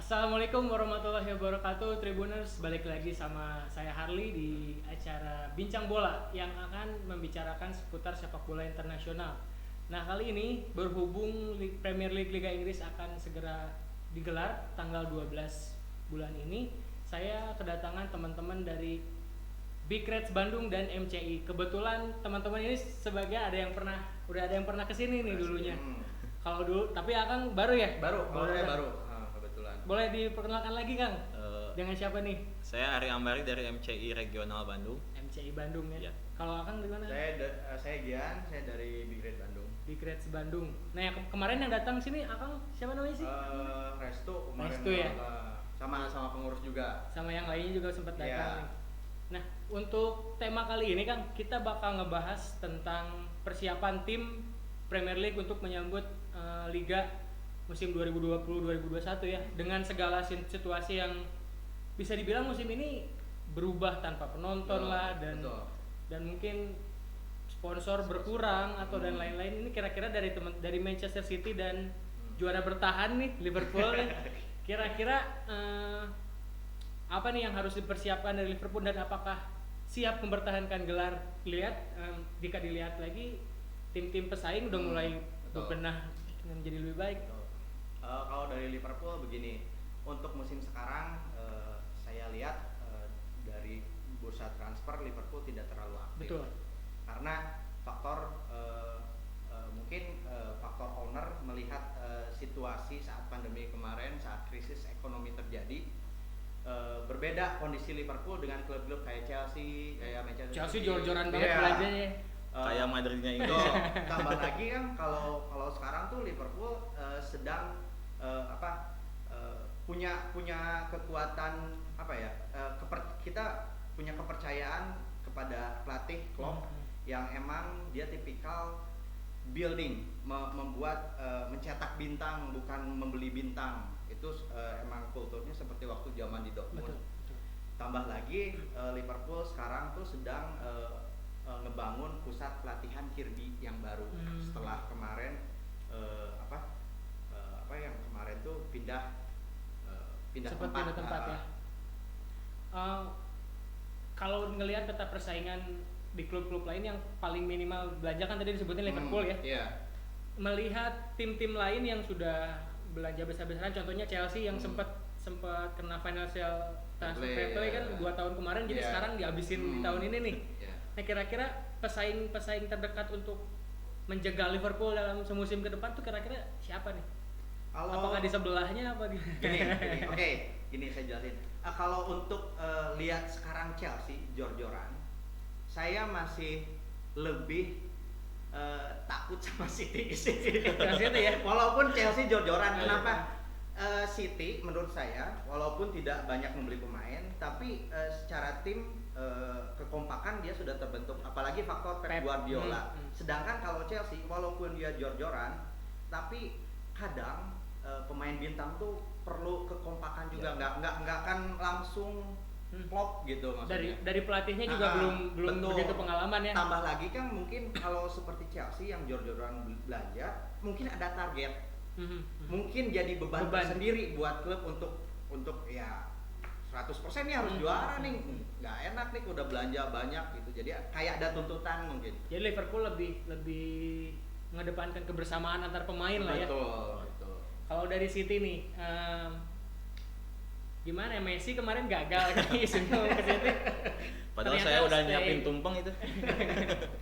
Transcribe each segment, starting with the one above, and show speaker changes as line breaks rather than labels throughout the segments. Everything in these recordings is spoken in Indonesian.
Assalamualaikum warahmatullahi wabarakatuh, Tribuners. Balik lagi sama saya Harley di acara Bincang Bola yang akan membicarakan seputar sepak bola internasional. Nah, kali ini berhubung Premier League Liga Inggris akan segera digelar tanggal 12 bulan ini, saya kedatangan teman-teman dari Big Reds Bandung dan MCI. Kebetulan teman-teman ini udah ada yang pernah kesini nih dulunya. Kalau dulu, tapi Akang baru ya?
Baru, kebetulan.
Boleh diperkenalkan lagi, Kang? Dengan siapa nih?
Saya Ari Ambari dari MCI Regional Bandung.
MCI Bandung ya.
Iya.
Kalau Akang di mana?
Saya Gian, saya dari Big Red Bandung.
Big Reds Bandung. Nah, yang kemarin yang datang sini Akang siapa namanya sih?
Resto kemarin.
Resto ya?
Sama pengurus juga.
Sama yang lainnya juga sempat datang
Iya.
nih. Nah, untuk tema kali ini Kang, kita bakal ngebahas tentang persiapan tim Premier League untuk menyambut Liga musim 2020-2021 ya, dengan segala situasi yang bisa dibilang musim ini berubah tanpa penonton lah dan mungkin sponsor berkurang atau dan lain-lain. Ini kira-kira dari Manchester City dan juara bertahan nih Liverpool nih. Kira-kira apa nih yang harus dipersiapkan dari Liverpool dan apakah siap mempertahankan gelar? Jika dilihat lagi tim-tim pesaing udah mulai berbenah menjadi lebih baik.
Kalau dari Liverpool begini, untuk musim sekarang saya lihat dari bursa transfer Liverpool tidak terlalu aktif.
Betul.
Karena faktor mungkin faktor owner melihat situasi saat pandemi kemarin, saat krisis ekonomi terjadi. Berbeda kondisi Liverpool dengan klub-klub kayak Chelsea, kayak Manchester City.
Chelsea jor-joran banget belanjanya.
Kayak Madridnya Inggris.
Tambah lagi kan kalau sekarang tuh Liverpool sedang punya kekuatan kita punya kepercayaan kepada pelatih Klopp yang emang dia tipikal building, membuat mencetak bintang bukan membeli bintang. Itu emang kulturnya seperti waktu zaman di Dortmund.
Betul.
Tambah lagi Liverpool sekarang tuh sedang ngebangun pusat pelatihan Kirby yang baru setelah kemarin yang kemarin tuh pindah tempat
ya. Kalau ngelihat peta persaingan di klub-klub lain yang paling minimal belanja kan tadi disebutin Liverpool ya.
Iya.
Melihat tim-tim lain yang sudah belanja besar-besaran, contohnya Chelsea yang sempat kena financial transfer fair play kan 2 tahun kemarin, jadi sekarang dihabisin di tahun ini nih. Nah, kira-kira pesaing terdekat untuk menjaga Liverpool dalam semusim ke depan tuh kira-kira siapa nih? Apakah di sebelahnya apa
Gini saya jelasin. Kalau untuk lihat sekarang Chelsea jor-joran, saya masih lebih takut sama City sih.
Ya?
Walaupun Chelsea jor-joran, kenapa? City menurut saya walaupun tidak banyak membeli pemain, tapi secara tim kekompakan dia sudah terbentuk, apalagi faktor Pep Guardiola. Sedangkan kalau Chelsea walaupun dia jor-joran, tapi kadang pemain bintang tuh perlu kekompakan juga, nggak akan langsung klop gitu maksudnya.
Dari pelatihnya juga belum begitu pengalaman ya.
Tambah lagi kan mungkin kalau seperti Chelsea yang jor-joran belanja, mungkin ada target. Mungkin jadi beban sendiri buat klub untuk ya 100% nih harus juara nih. Nggak enak nih udah belanja banyak gitu. Jadi kayak ada tuntutan mungkin.
Jadi Liverpool lebih mengedepankan kebersamaan antar pemain lah ya.
Betul.
Kalau dari City nih, gimana ya, Messi kemarin gagal ke City.
Padahal saya udah nyiapin tumpeng itu.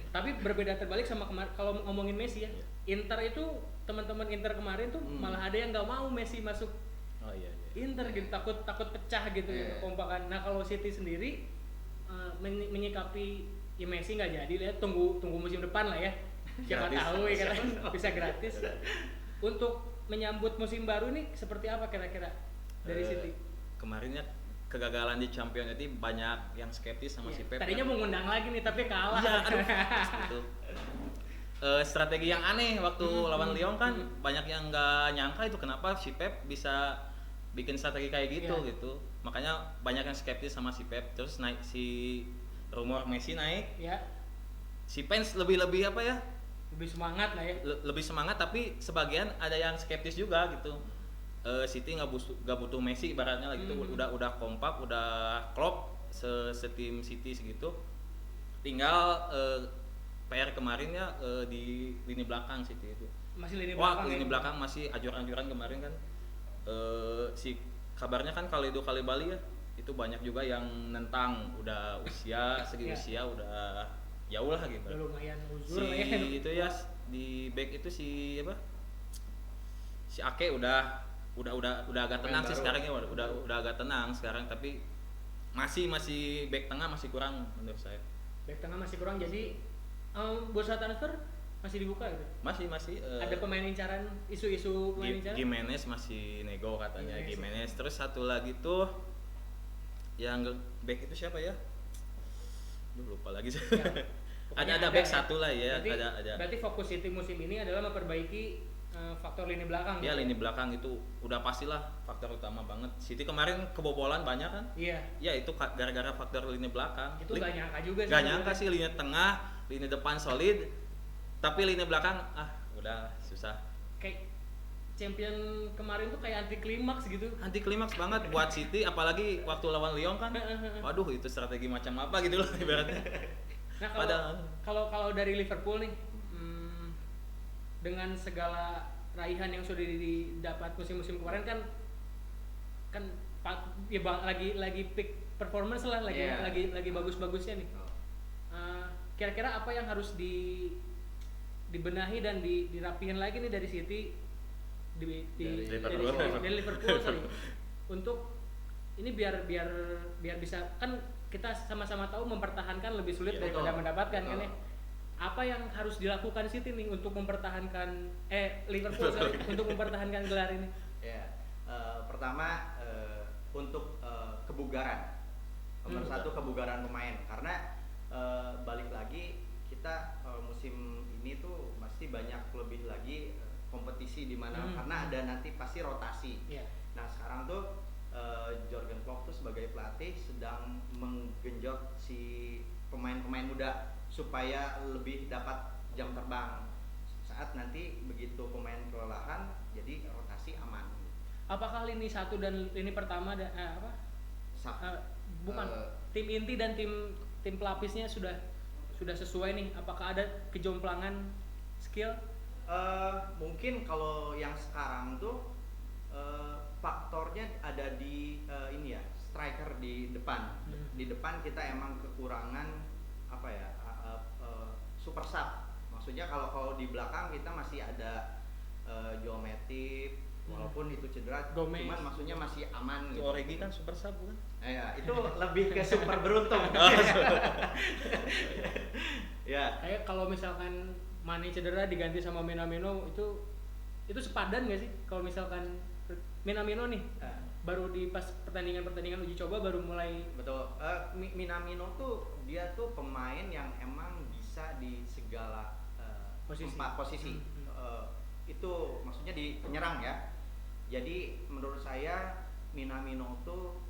Tapi berbeda terbalik sama kemarin kalau ngomongin Messi ya. Inter itu teman-teman Inter kemarin tuh malah ada yang nggak mau Messi masuk.
Oh iya.
Inter gitu, takut pecah gitu ya kekompakan. Nah, kalau City sendiri menyikapi ya Messi nggak jadi, lihat tunggu musim depan lah ya. Siapa tahu ya kan bisa gratis. Untuk menyambut musim baru ini seperti apa kira-kira dari City?
Kemarinnya kegagalan di Champions League banyak yang skeptis sama si Pep.
Tadinya mau ngundang lagi nih tapi kalah.
Iya, gitu. Strategi yang aneh waktu lawan Lyon kan banyak yang nggak nyangka itu kenapa si Pep bisa bikin strategi kayak gitu. Makanya banyak yang skeptis sama si Pep. Terus naik si rumor Messi naik.
Ya.
Si fans lebih apa ya?
Lebih semangat lah ya.
Lebih semangat, tapi sebagian ada yang skeptis juga gitu. City nggak butuh Messi ibaratnya lah gitu. Udah kompak, udah klop setim City segitu. Tinggal PR kemarin ya di lini belakang City itu.
Masih lini
Wah,
belakang.
lini belakang masih ajur-ajuran kemarin kan. Si kabarnya kan Khalidou Koulibaly ya, itu banyak juga yang nentang udah segi
Iya.
usia udah jauh lah gitu.
Udah lumayan uzur
Si
lah ya.
itu ya di back itu si apa? Si Ake udah agak tenang sih
baru.
sekarang ya, udah agak tenang sekarang, tapi masih back tengah masih kurang menurut saya.
Back tengah masih kurang, jadi bursa transfer masih dibuka gitu.
Masih
Ada pemain incaran, isu-isu pemain incaran.
Gimenez masih nego katanya.
Gimenez.
Gimenez. Terus satu lagi tuh yang back itu siapa ya? Duh, lupa lagi.
Ya, pokoknya
ada back
ya.
satu lah ya,
Berarti,
ada.
Berarti fokus City musim ini adalah memperbaiki faktor lini belakang.
Ya
gitu.
lini belakang itu udah pastilah faktor utama banget. City kemarin kebobolan banyak kan?
Iya.
Ya itu gara-gara faktor lini belakang.
Itu gak nyangka juga sih.
Gak nyangka sih, lini tengah, lini depan solid, tapi lini belakang udah susah.
Kayak champion kemarin tuh kayak anti klimaks gitu.
Anti klimaks banget buat City, apalagi waktu lawan Lyon kan. Waduh, itu strategi macam apa gitu loh ibaratnya.
Nah kalau dari Liverpool nih, dengan segala raihan yang sudah didapat musim-musim kemarin kan ya lagi peak performance lah, lagi bagus-bagusnya nih. Kira-kira apa yang harus dibenahi dan dirapihin lagi nih dari City
Dari
dari Liverpool sorry, untuk ini biar bisa, kan kita sama-sama tahu mempertahankan lebih sulit
Iya,
daripada
betul.
mendapatkan kan
Betul.
ya. Apa yang harus dilakukan City nih untuk mempertahankan Liverpool sorry, untuk mempertahankan gelar ini?
Ya, pertama untuk kebugaran. Nomor satu kebugaran pemain, karena balik lagi kita musim ini tuh masih banyak lebih lagi kompetisi di mana karena ada nanti pasti rotasi.
Iya.
Nah sekarang tuh Jurgen Klopp tuh sebagai pelatih sedang menggenjot si pemain-pemain muda supaya lebih dapat jam terbang saat nanti begitu pemain kelelahan, jadi rotasi aman.
Apakah lini satu dan lini pertama bukan tim inti dan tim pelapisnya sudah sesuai nih? Apakah ada kejomplangan skill?
Mungkin kalau yang sekarang tuh faktornya ada di ini ya, striker di depan. Di depan kita emang kekurangan apa ya, super sub. Maksudnya kalau di belakang kita masih ada Joe Matip, walaupun itu cedera,
Gomez.
cuman maksudnya masih aman
Itu
gitu.
Origi kan super sub bukan?
Ya, itu lebih ke super beruntung. Ya.
Kayak kalau misalkan Mane cedera diganti sama Minamino, itu sepadan nggak sih? Kalau misalkan Minamino nih baru di pas pertandingan uji coba baru mulai.
Betul. Minamino tuh dia tuh pemain yang emang bisa di segala posisi. Itu maksudnya di penyerang ya. Jadi menurut saya Minamino tuh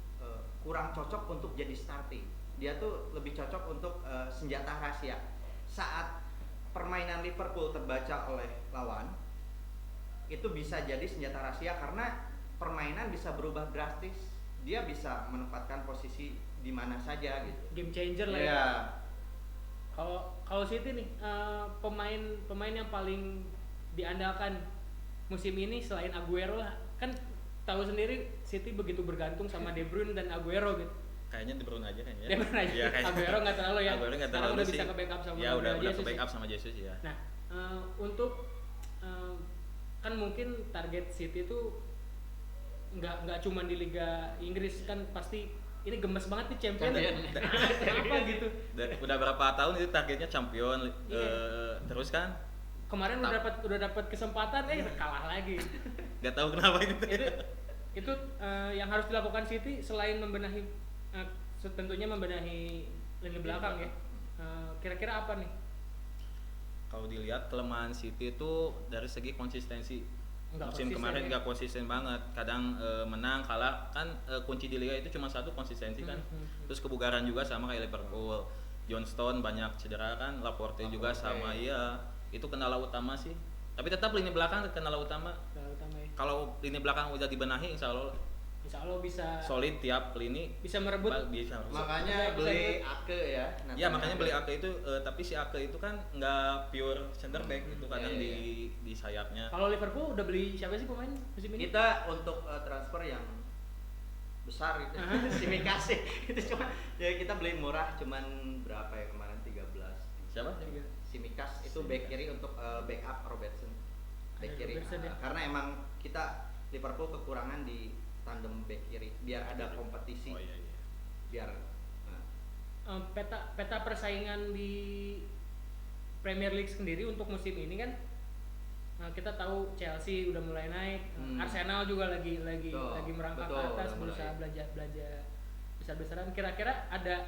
kurang cocok untuk jadi starting. Dia tuh lebih cocok untuk senjata rahasia. Saat permainan Liverpool terbaca oleh lawan, itu bisa jadi senjata rahasia karena permainan bisa berubah drastis. Dia bisa menempatkan posisi di mana saja gitu.
Game changer lah ya.
Iya.
Kalau City nih pemain yang paling diandalkan musim ini selain Aguero lah, kan tahu sendiri City begitu bergantung sama De Bruyne dan Aguero gitu.
Kayaknya De Bruyne aja kayaknya.
De Bruyne aja.
Iya, kayaknya.
Aguero nggak terlalu ya.
Aguero nggak
Sekarang
terlalu
udah
sih.
bisa ke backup sama
ya udah
Jesus
ke
sih.
backup sama Jesus ya.
Nah, untuk kan mungkin target City itu nggak cuma di Liga Inggris, kan pasti ini gemes banget nih champion. Kenapa gitu?
Udah berapa tahun itu targetnya champion.
Iya.
Terus kan
Kemarin udah dapat kesempatan kalah lagi.
nggak tahu kenapa
itu yang harus dilakukan City selain membenahi tentunya membenahi lini belakang ya. Kira-kira apa nih?
Kalau dilihat kelemahan City itu dari segi konsistensi.
Nggak
Musim
konsisten
kemarin
ya.
nggak konsisten banget. Kadang menang, kalah kan kunci di liga itu cuma satu, konsistensi kan. Terus kebugaran juga sama kayak Liverpool. John Stone banyak cedera kan, Laporte juga sama, iya. Itu kendala utama sih. Tapi tetap lini belakang kendala utama.
Kendala utama ya.
kalau lini belakang udah dibenahi insya Allah
Insya Allah bisa
solid tiap lini
bisa merebut.
bisa.
Makanya
Bisa
beli Ake ya.
Ya makanya beli Ake itu tapi si Ake itu kan nggak pure center back itu kadang
Iya,
di sayapnya.
Kalau Liverpool udah beli siapa sih pemain musim ini?
Kita untuk transfer yang besar itu Tsimikas itu cuma ya kita beli murah cuman berapa ya kemarin 13.
Siapa?
Tsimikas itu back kiri untuk backup Robertson. Back
Ada
kiri.
Robertson, ya.
Karena emang kita Liverpool kekurangan di tandem back kiri biar ada kompetisi.
Oh iya.
Biar
Peta persaingan di Premier League sendiri untuk musim ini kan kita tahu Chelsea udah mulai naik, Arsenal juga lagi merangkak ke atas, berusaha belanja besar-besaran. Kira-kira ada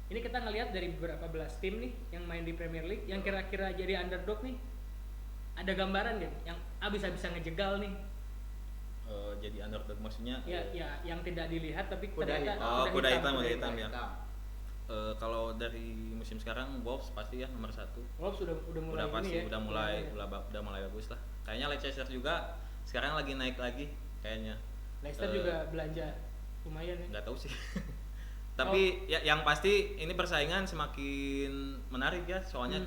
ini kita ngelihat dari beberapa belas tim nih yang main di Premier League yang kira-kira jadi underdog nih. Ada gambaran gitu yang bisa ngejegal nih.
Jadi underdog maksudnya
Ya yang tidak dilihat tapi
Kuda
ternyata
hitam.
kuda hitam ya.
hitam.
Kalau dari musim sekarang Wolves pasti ya nomor 1.
Wolves udah mulai
Udah pasti
ini ya.
udah mulai bagus lah. Kayaknya Leicester juga sekarang lagi naik lagi kayaknya.
Leicester juga belanja lumayan ya.
Nggak tahu sih. Tapi ya yang pasti ini persaingan semakin menarik ya soalnya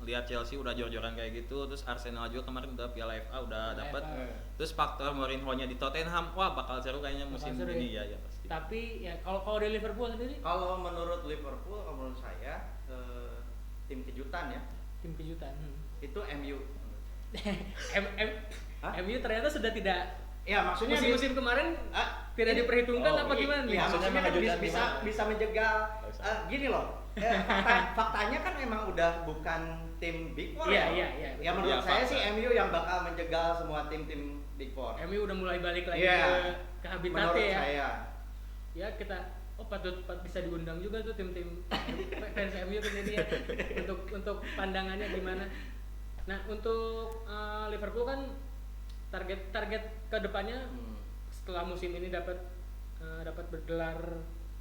lihat Chelsea udah jor-joran kayak gitu, terus Arsenal juga kemarin udah Piala FA udah dapat. Terus faktor Mourinho-nya di Tottenham, wah bakal seru kayaknya musim
Bakal seru
ini
ya.
ya pasti.
Tapi ya kalau dari Liverpool sendiri
Kalau menurut Liverpool, kalau menurut saya tim kejutan ya
tim kejutan.
itu MU. Hah?
MU ternyata sudah tidak
Ya maksudnya
musim kemarin tidak
ini-
diperhitungkan apa gimana nih?
Iya, maksudnya kan
mengejutkan
bisa
gimana?
bisa menjegal.
Bisa.
Gini loh, faktanya kan memang udah bukan tim Big Four.
Iya,
ya.
iya.
Ya menurut
Iya,
saya
fakta.
sih MU yang bakal menjegal semua tim-tim Big Four.
MU udah mulai balik lagi
Iya.
ke habitatnya
Menurut
ya.
saya.
Ya kita patut bisa diundang juga tuh tim-tim fans MU ke sini ya untuk pandangannya gimana. Nah untuk Liverpool kan target kedepannya setelah musim ini dapat bergelar,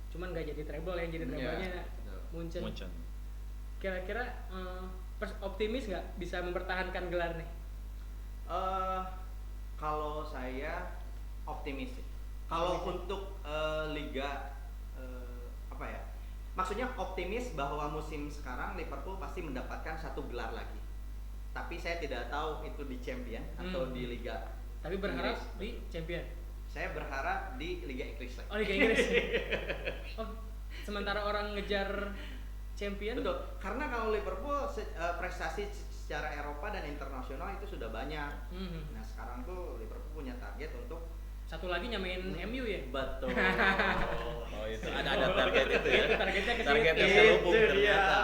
cuman nggak jadi treble yang jadi treble-nya Munchen. Kira-kira optimis nggak bisa mempertahankan gelar nih?
Kalau saya optimis. Kalau untuk liga apa ya? Maksudnya optimis bahwa musim sekarang Liverpool pasti mendapatkan 1 gelar lagi. Tapi saya tidak tahu itu di Champion atau di liga.
Tapi berharap
Inggris.
di Champion.
Saya berharap di Liga Inggris lagi.
Oh Liga Inggris. Oh, sementara orang ngejar Champion.
Betul. Karena kalau Liverpool prestasi secara Eropa dan internasional itu sudah banyak. Nah sekarang tuh Liverpool punya target untuk
Satu lagi nyamain MU ya.
betul.
Oh itu ada target itu ya.
Targetnya ke situ.
Targetnya
Itu
terhubung
dia.
ternyata.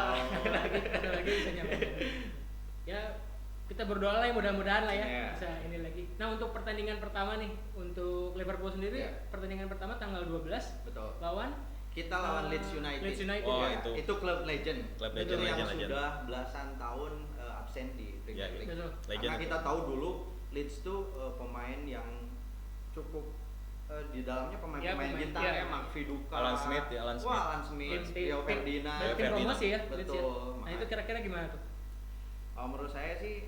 Satu lagi bisa nyamain. Ya kita berdoa lah ya mudah-mudahan lah ya
Iya.
bisa ini lagi. Nah untuk pertandingan pertama nih untuk Liverpool sendiri
Iya.
pertandingan pertama tanggal 12
Betul.
lawan
Kita lawan Leeds United.
Leeds United
Oh,
ya.
itu.
klub legend.
Klub
Itu
legend,
yang
legend.
sudah belasan tahun absen di Premier
Ya,
League.
betul.
Legend
Karena
itu.
kita tahu dulu Leeds tuh pemain yang cukup di dalamnya
Ya,
pemain-pemain
pemain,
bintang
ya.
ya, Mark Viduka,
Alan Smith ya, Alan Smith.
Wah, Alan Smith,
Tim-
Rio
tim-
Ferdinand.
tim
Ferdinand.
promosi ya Leeds ya.
Betul,
Nah itu kira-kira gimana tuh?
Menurut saya sih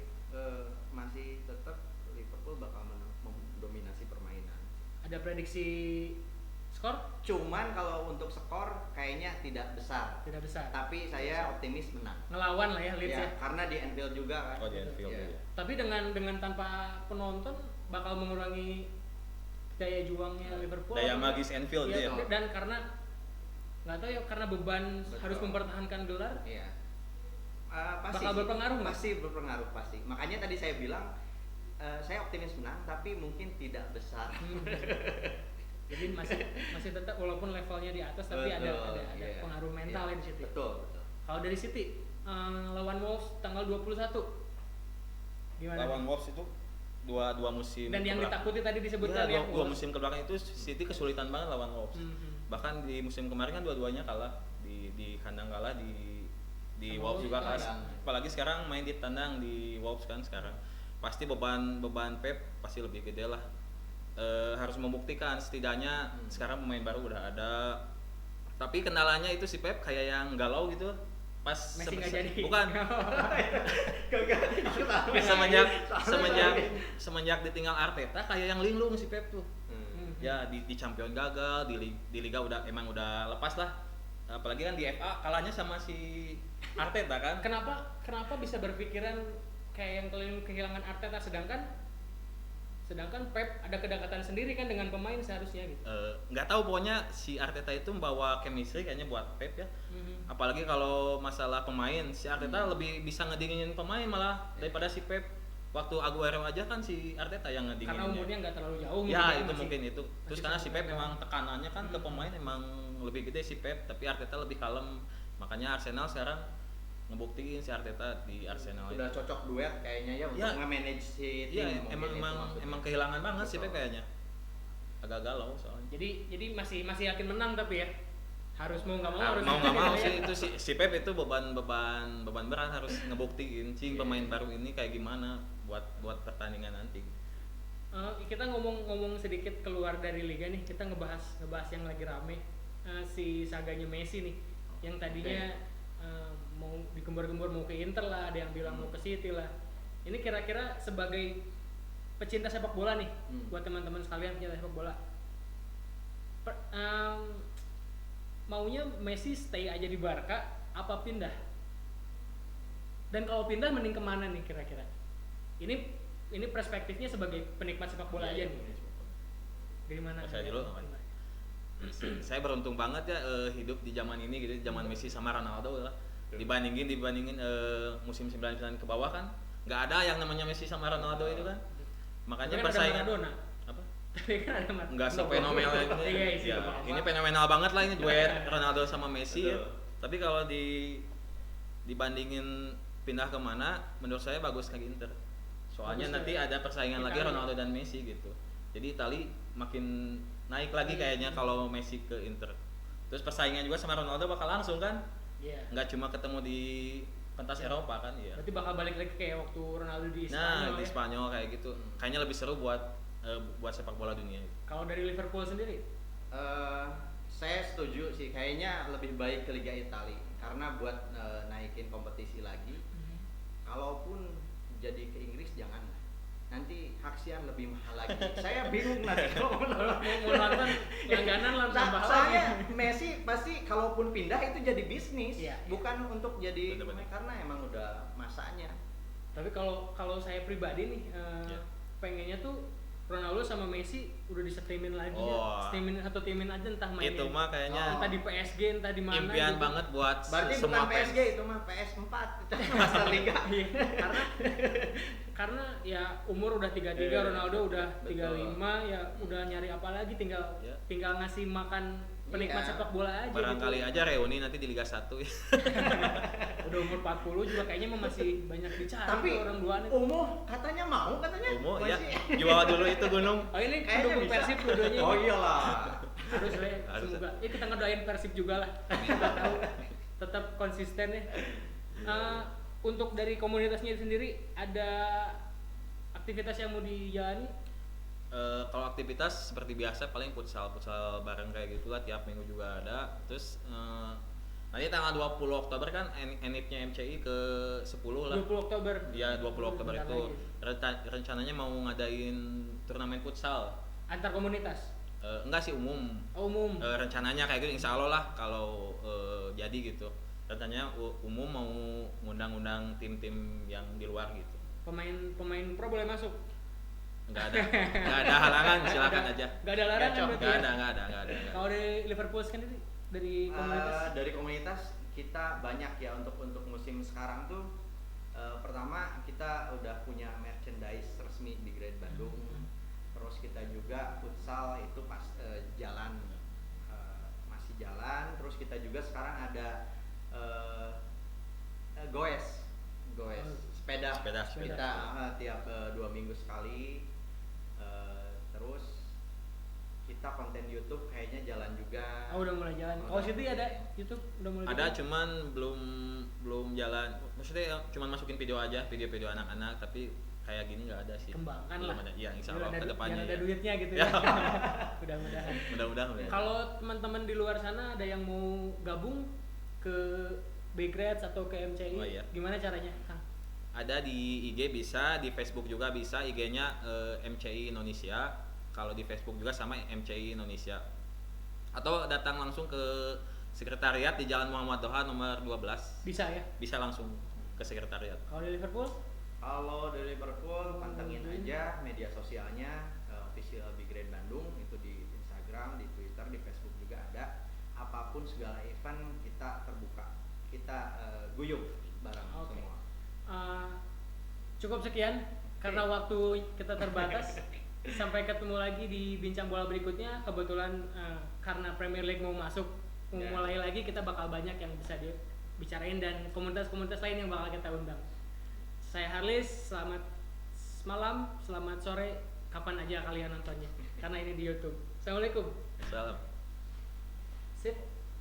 masih tetap Liverpool bakal mendominasi permainan.
Ada prediksi skor?
Cuman kalau untuk skor kayaknya tidak besar.
Tidak besar.
Tapi saya optimis menang.
Ngelawan lah ya Leeds ya.
Karena di Anfield juga kan.
Oh di Anfield
Iya.
ya.
Tapi dengan tanpa penonton bakal mengurangi daya juangnya Liverpool.
Daya magis Anfield
ya,
ya.
dan karena nggak tahu ya karena beban
Betul.
harus mempertahankan gelar.
Iya. Pasti
Bakal
sih.
berpengaruh nggak?
Pasti berpengaruh pasti. Makanya tadi saya bilang saya optimis menang tapi mungkin tidak besar.
Jadi masih tetap walaupun levelnya di atas tapi ada
iya.
pengaruh mental
Iya.
ya di situ.
Betul, betul.
Kalau dari City lawan Wolves tanggal 21 gimana?
Lawan Wolves itu dua musim
Dan yang
kebelakang.
ditakuti tadi disebutkan
Iya,
ya
dua musim kebelakang itu City kesulitan banget lawan Wolves. Bahkan di musim kemarin kan dua-duanya kalah di kandang kalah di
Sama
Wolves juga
Wolves,
kalah.
iya.
Apalagi sekarang main di tandang di Wolves kan sekarang. Pasti beban Pep pasti lebih gede lah. Harus membuktikan setidaknya sekarang pemain baru udah ada. Tapi kendalanya itu si Pep kayak yang galau gitu. pas
Messi nggak jadi.
bukan
Aku tahu.
semenjak semenjak ditinggal Arteta kayak yang linglung si Pep tuh. Ya di champion gagal, di liga emang udah lepas lah. Apalagi kan di FA kalahnya sama si Arteta kan.
Kenapa bisa berpikiran kayak yang kehilangan Arteta sedangkan Pep ada kedekatan sendiri kan dengan pemain seharusnya gitu.
Nggak tahu, pokoknya si Arteta itu membawa chemistry kayaknya buat Pep ya. Apalagi kalau masalah pemain, si Arteta lebih bisa ngedinginin pemain malah daripada si Pep. Waktu Aguero aja kan si Arteta yang ngedinginin.
Karena umurnya nggak terlalu jauh.
Ya itu
masih-
mungkin itu. Terus
masih
karena si Pep
sama-
memang tekanannya kan ke pemain emang lebih gede si Pep, tapi Arteta lebih kalem. Makanya Arsenal sekarang ngebuktiin si Arteta di Arsenal.
Sudah cocok duet kayaknya ya untuk
Ya.
nge-manage si tim.
Iya,
mungkin
emang
itu
emang
maksudnya.
emang kehilangan banget si
Betul.
Pep kayaknya. Agak galau soalnya.
Jadi masih yakin menang tapi ya harus mau nggak mau harus
Mau nggak mau
gitu
sih
ya.
itu si Pep itu beban berat harus ngebuktiin sih pemain baru ini kayak gimana buat pertandingan nanti.
Kita ngomong sedikit keluar dari liga nih, kita ngebahas yang lagi rame, si saganya Messi nih, yang tadinya mau digembor-gembor mau ke Inter lah, ada yang bilang mau ke City lah. Ini kira-kira sebagai pecinta sepak bola nih, buat teman-teman sekalian pecinta sepak bola, maunya Messi stay aja di Barca apa pindah? Dan kalau pindah mending kemana nih kira-kira? Ini perspektifnya sebagai penikmat sepak bola aja nih. Dari mana?
Saya dulu apa? Saya beruntung banget ya hidup di zaman ini gitu, zaman Messi sama Ronaldo lah. Dibandingin musim 99 ke bawah kan nggak ada yang namanya Messi sama Ronaldo itu kan. Makanya
Tapi kan ada
persaingan
Maradona.
apa?
Tapi kan ada Maradona.
Nggak sefenomenal ini.
Iya, sih,
Ya,
apa-apa.
ini fenomenal banget lah ini duet Ronaldo sama Messi ya.
Betul.
Tapi kalau dibandingin pindah kemana, menurut saya bagus ke Inter. Soalnya
Bagus
nanti
ke
ada persaingan lagi
Italia.
Ronaldo dan Messi gitu. Jadi Itali makin naik lagi kayaknya kalau Messi ke Inter. Terus persaingan juga sama Ronaldo bakal langsung kan?
Iya.
Nggak cuma ketemu di pentas Eropa kan ya.
Berarti bakal balik lagi kayak waktu Ronaldo di Spanyol.
Nah, di
ya.
Spanyol kayak gitu. Kayaknya lebih seru buat sepak bola dunia.
Kalau dari Liverpool sendiri,
Saya setuju sih, kayaknya lebih baik ke Liga Italia karena buat naikin kompetisi lagi. Kalaupun jadi ke Inggris jangan lah. Nanti hak siar lebih mahal lagi. Saya bingung nanti kalau
mau nonton langganan lah tambah lagi.
Soalnya Messi pasti kalaupun pindah itu jadi bisnis,
Iya,
bukan untuk jadi
Betul-betul.
karena emang udah masanya.
Tapi kalau saya pribadi nih
Iya.
pengennya tuh Ronaldo sama Messi udah disetemin lagi
Oh.
ya. Timin aja entah mainnya.
Itu mah kayaknya
entah di PSG entah di mana.
impian
gitu.
banget buat
Berarti
semua
bukan PSG
fans.
itu mah PS4 itu Master Liga.
Iya, karena ya umur udah 33,
Iya,
Ronaldo udah
betul.
35, ya udah nyari apa lagi, tinggal
Iya.
tinggal ngasih makan penikmat
Iya.
sepak bola aja
Barangkali
gitu.
aja reuni nanti di Liga 1 ya.
Udah umur 40 juga kayaknya masih banyak dicari
Tapi
tuh orang duaan itu.
Umuh katanya mau katanya.
Umum ya.
Masih.
Jual dulu itu gunung.
Oh ini
Kayaknya
pendukung
bisa.
Persib dua-duanya.
Oh iyalah.
Harus deh,
Harus.
semoga. Ya kita ngedoain Persib juga lah. Kita tahu tetap konsisten ya. Untuk dari komunitasnya sendiri ada aktivitas yang mau dijalani?
Kalau aktivitas seperti biasa paling futsal bareng kayak gitu lah, tiap minggu juga ada. Terus nanti tanggal 20 Oktober kan NIP-nya MCI ke 10 lah.
20 Oktober.
Iya, 20 Oktober
Bentar
itu
lagi.
rencananya mau ngadain turnamen futsal.
Antar komunitas.
Enggak sih, umum.
Umum.
Rencananya kayak gitu, insya Allah lah kalau jadi gitu. Rencananya umum mau ngundang-undang tim-tim yang di luar gitu.
Pemain pro boleh masuk.
Nggak ada halangan, silakan aja.
Nggak ada larangan
Gacor.
berarti
Nggak
ya?
ada.
Kalau dari Liverpool sendiri dari komunitas
Dari komunitas kita banyak ya untuk musim sekarang tuh. Pertama kita udah punya merchandise resmi di Great Bandung. Terus kita juga futsal itu pas jalan masih jalan. Terus kita juga sekarang ada goes sepeda. Kita tiap 2 minggu sekali. Terus kita konten YouTube kayaknya jalan juga.
Oh udah mulai jalan. Kalau situ ada YouTube udah mulai
Ada,
jalan?
cuman belum jalan. Maksudnya cuman masukin video aja, video anak-anak, tapi kayak gini nggak ada sih.
Kembangkan
Belum
lah.
ada. Iya, insya
Biar
Allah
ada-
kedepannya.
biar ada
Ya.
duitnya gitu
Ya.
ya. Mudah-mudahan.
Mudah-mudahan.
Kalau teman-teman di luar sana ada yang mau gabung ke Big Reds atau ke MCI,
Oh, iya.
gimana caranya, Kang?
Ada di IG bisa, di Facebook juga bisa. IG-nya MCI Indonesia. Kalau di Facebook juga sama MCI Indonesia. Atau datang langsung ke sekretariat di Jalan Muhammad Toha nomor 12.
Bisa ya?
Bisa langsung ke sekretariat.
Kalau di Liverpool?
Kalau dari Liverpool pantengin aja media sosialnya official Big Red Bandung, itu di Instagram, di Twitter, di Facebook juga ada. Apapun segala event kita terbuka, kita guyup bareng
Oke.
semua.
Cukup sekian karena waktu kita terbatas. Sampai ketemu lagi di bincang bola berikutnya. Kebetulan karena Premier League mau masuk, mau
Ya.
mulai lagi, kita bakal banyak yang bisa dibicarain dan komunitas-komunitas lain yang bakal kita undang. Saya Harlis, selamat malam, selamat sore, kapan aja kalian nontonnya. Karena ini di YouTube. Assalamualaikum.
Salam.